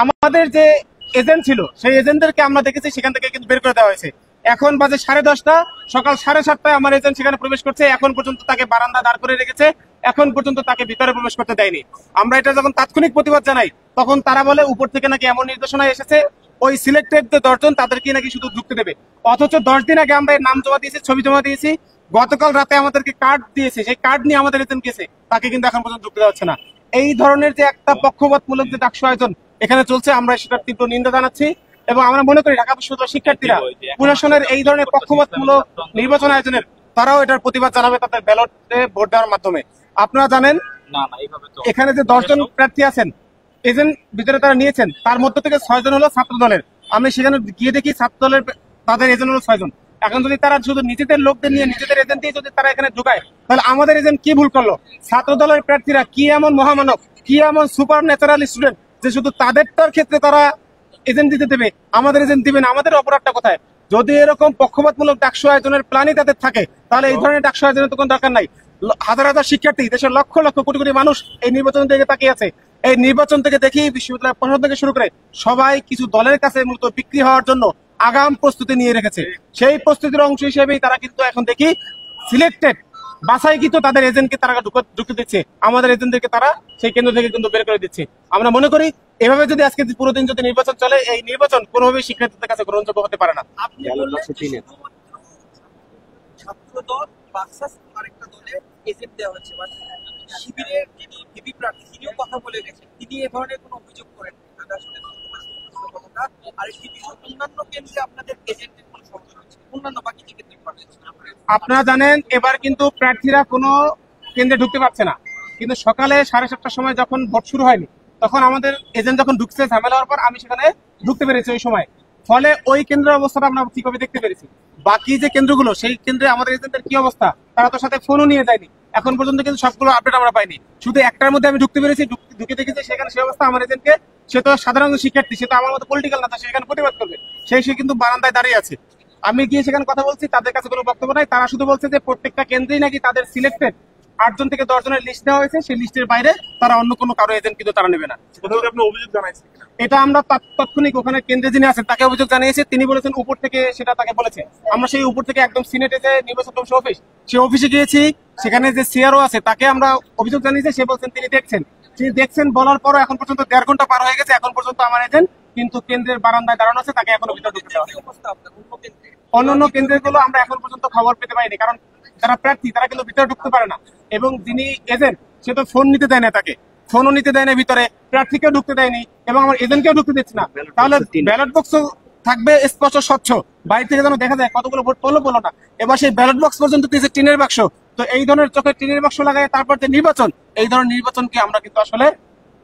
আমাদের যে এজেন্ট ছিল সেই এজেন্টদেরকে আমরা দেখেছি সেখান থেকে কিন্তু বের করে দেওয়া হয়েছে। এখন বাজে 10:30, সকাল 7:30 আমার এজেন্ট সেখানে প্রবেশ করছে। এখন পর্যন্ত তাকে বারান্দা দাঁড় করে রেখেছে, এখন পর্যন্ত তাকে ভিতরে প্রবেশ করতে দেয়নি। আমরা এটা যখন তাৎক্ষণিক প্রতিবাদ জানাই তখন তারা বলে উপর থেকে নাকি এমন নির্দেশনা এসেছে ওই সিলেক্টেড যে 10 জন তাদেরকে নাকি শুধু ঢুকতে দেবে। অথচ 10 দিন আগে আমরা এর নাম জমা দিয়েছি, ছবি জমা দিয়েছি। গতকাল রাতে আমাদেরকে কার্ড দিয়েছে, সেই কার্ড নিয়ে আমাদের এজেন্ট গেছে, তাকে কিন্তু এখন পর্যন্ত ঢুকতে দেওয়া হচ্ছে না। এই ধরনের যে একটা পক্ষপাতমূলক যে ডাকসু আয়োজন এখানে চলছে, আমরা সেটার তীব্র নিন্দা জানাচ্ছি এবং আমরা মনে করি ঢাকা বিশ্ববিদ্যালয়ের শিক্ষার্থীরা প্রশাসনের এই ধরনের পক্ষপাতমূলক নির্বাচন আয়োজনের তারাও এটার প্রতিবাদ জানাবে তাদের ব্যালটে ভোট দেওয়ার মাধ্যমে। আপনারা জানেন এখানে যে 10 জন প্রার্থী আছেন এজেন্ট ভিতরে তারা নিয়েছেন, তার মধ্য থেকে 6 জন হলো ছাত্র দলের। আমি সেখানে গিয়ে দেখি ছাত্র দলের তাদের এজেন্ট হলো 6 জন। এখন যদি তারা শুধু নিজেদের লোকদের নিয়ে নিজেদের এজেন্ট দিয়ে যদি তারা এখানে ঢুকায় তাহলে আমাদের এজেন্ট কি ভুল করলো? ছাত্র দলের প্রার্থীরা কি এমন মহামানব, কি এমন সুপার ন্যাচারাল স্টুডেন্ট যে শুধু তাদেরটার ক্ষেত্রে তারা এজেন্ট দিতে দেবে, আমাদের এজেন্ট দিবে না? আমাদের অপরাধটা কোথায়? যদি এরকম পক্ষপাতমূলক ডাকসু আয়োজনের প্ল্যানই তাদের থাকে তাহলে এই ধরনের ডাকসু আয়োজনের তো কোনো দরকার নাই। হাজার হাজার শিক্ষার্থী, দেশের লক্ষ লক্ষ কোটি কোটি মানুষ এই নির্বাচন থেকে তাকিয়ে আছে। এই নির্বাচন থেকে দেখি বিশ্ববিদ্যালয় প্রশাসন থেকে শুরু করে সবাই কিছু দলের কাছে মূলত বিক্রি হওয়ার জন্য আগাম প্রস্তুতি নিয়ে রেখেছে। সেই প্রস্তুতির অংশ হিসেবেই তারা কিন্তু এখন দেখি সিলেক্টেড বাছাই কিন্তু তাদের এজেন্টকে তারা ঢুকতে দিচ্ছে, আমাদের এজেন্টদেরকে তারা সেই কেন্দ্র থেকে কিন্তু বের করে দিচ্ছে। আমরা মনে করি এভাবে যদি আজকে পুরো দিন যদি নির্বাচন চলে, এই নির্বাচন কোনোভাবেই শিক্ষার্থীদের কাছে গ্রহণযোগ্য হতে পারে না। শিবিরের যিনি ভিপি প্রার্থী তিনিও কথা বলে গেছেন, তিনি এ ধরনের কোনো অভিযোগ করেন অন্যান্য কেন্দ্রে আপনাদের এজেন্টের কোনো সমস্যা হচ্ছে, অন্যান্য বাকি যে কেন্দ্রে আপনারা জানেন এবার কিন্তু প্রার্থীরা কোনো কেন্দ্রে ঢুকতে পারছে না, কিন্তু সকালে 7:30টার সময় যখন ভোট শুরু হয়নি তখন আমাদের এজেন্ট যখন ঢুকছে ঝামেলা হওয়ার পর আমি সেখানে ঢুকতে পেরেছি ওই সময়। ফলে ওই কেন্দ্রের অবস্থাটা আমরা ঠিকভাবে দেখতে পেরেছি। বাকি যে কেন্দ্রগুলো সেই কেন্দ্রে আমাদের এজেন্টের কি অবস্থা তারা তো সাথে ফোনও নিয়ে যায়নি, এখন পর্যন্ত কিন্তু সবগুলো আপডেট আমরা পাইনি। শুধু একটার মধ্যে আমি ঢুকতে পেরেছি, ঢুকে দেখেছি সেখানে সেই অবস্থা আমার এজেন্টকে, সে তো সাধারণ শিক্ষার্থী, সে তো আমার মতো পলিটিক্যাল নেতা, সেখানে প্রতিবাদ করবে, সে কিন্তু বারান্দায় দাঁড়িয়ে আছে। আমি গিয়ে সেখানে কথা বলছি, তাদের কাছে কোনো বক্তব্য নাই। তারা শুধু বলছে যে প্রত্যেকটা কেন্দ্রেই নাকি তাদের সিলেক্টেড 8 জন থেকে 10 জনের লিস্ট দেওয়া হয়েছে, সেই লিস্টের বাইরে তারা অন্য কোনো কারো এজেন্ট কিন্তু তারা নেবে না। অভিযোগ জানাইছে এটা আমরা তাৎক্ষণিক ওখানে কেন্দ্রে যিনি আছেন তাকে অভিযোগ জানিয়েছে, তিনি বলেছেন উপর থেকে সেটা তাকে বলেছে। আমরা সেই উপর থেকে একদম সিনেটে যে নির্বাচন কমিশন অফিস সেই অফিসে গিয়েছি, সেখানে যে সিআরও আছে তাকে আমরা অভিযোগ জানিয়েছি, সে বলছেন তিনি দেখছেন বলার পরও এখন পর্যন্ত 1.5 ঘন্টা পার হয়ে গেছে, এখন পর্যন্ত আমার এজেন্ট কিন্তু কেন্দ্রের বারান্দায় দাঁড়ানো আছে, তাকে এখনো ভিতরে ঢুকতে দেওয়া হয়নি। অন্যান্য কেন্দ্রগুলো আমরা এখন পর্যন্ত খবর পেতে পাইনি, কারণ যারা প্রার্থী তারা কিন্তু ভিতরে ঢুকতে পারে না এবং যিনি এজেন্ট সে তো ফোন নিতে দেয় না, তাকে ফোনও নিতে দেয় না ভিতরে, প্রার্থীকেও ঢুকতে দেয়নি এবং আমার এজেন্টকেও ঢুকতে দিচ্ছে না। তাহলে ব্যালট বক্স থাকবে স্পষ্ট স্বচ্ছ, বাইরে থেকে যেন দেখা যায় কতগুলো ভোট পড়লো না। এবার সেই ব্যালট বক্স পর্যন্ত দিয়েছে টিনের বাক্স, তো এই ধরনের চোখে টিনের বাক্স লাগায় তারপর যে নির্বাচন, এই ধরনের নির্বাচনকে আমরা কিন্তু আসলে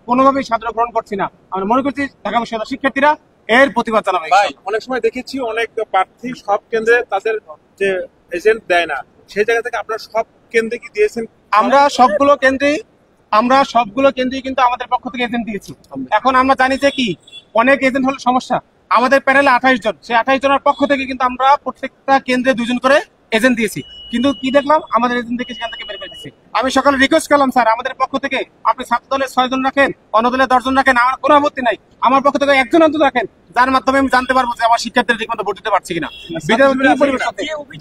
কোনোভাবেই সাদরে গ্রহণ করছি না। আমরা মনে করছি ঢাকা বিশ্ববিদ্যালয়ের শিক্ষার্থীরা এর প্রতিবাদ জানাবে। অনেক সময় দেখেছি অনেক প্রার্থী সব কেন্দ্রে তাদের যে এজেন্ট দেয় না, সেই জায়গা থেকে আপনারা সব কেন্দ্রে কি দিয়েছেন? আমরা সবগুলো কেন্দ্রেই কিন্তু আমাদের পক্ষ থেকে এজেন্ট দিয়েছি। এখন আমরা জানি যে কি অনেক এজেন্ট হলে সমস্যা, আমাদের প্যানেলে 28 জন, সেই 28 জনের পক্ষ থেকে কিন্তু আমরা প্রত্যেকটা কেন্দ্রে 2 জন করে এজেন্ট দিয়েছি, কিন্তু কি দেখলাম আমাদের এজেন্ট থেকে সেখান থেকে বের করে দিচ্ছি। আমি সকালে রিকোয়েস্ট করলাম, স্যার আমাদের পক্ষ থেকে আপনি ছাত্র দলের 6 জন রাখেন, অন্য দলের 10 জন রাখেন, আমার কোনো আপত্তি নাই, আমার পক্ষ থেকে 1 জন অন্তত রাখেন, যার মাধ্যমে আমি জানতে পারবো যে আমার শিক্ষার্থীরা ঠিকমতো ভোট দিতে পারছে কিনা,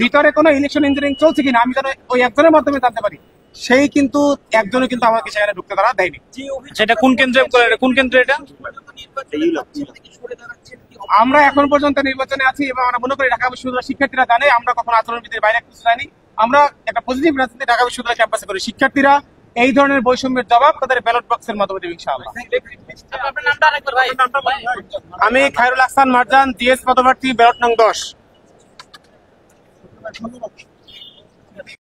ভিতরে কোনো ইলেকশন ইঞ্জিনিয়ারিং চলছে কিনা আমি যেন ওই একজনের মাধ্যমে জানতে পারি। সেই কিন্তু একজনও কিন্তু আমাকে সেখানে ঢুকতে তারা দেয়নি। সেটা কোন কেন্দ্রে এটা? আমরা এখন পর্যন্ত নির্বাচনে আছি এবং আমরা মনে করি ঢাকা বিশ্ববিদ্যালয়ের শিক্ষার্থীরা জানে আমরা কখনো আচরণবিধির বাইরে কিছু জানি। আমরা একটা পজিটিভ রাজনীতি ঢাকা বিশ্ববিদ্যালয় ক্যাম্পাসে করি, শিক্ষার্থীরা এই ধরনের বৈষম্যের জবাব তাদের ব্যালট বক্সের মাধ্যমে দেবে ইনশাআল্লাহ। আমি খায়রুল আহসান মারজান, জিএস পদপ্রার্থী, ব্যালট নং 10।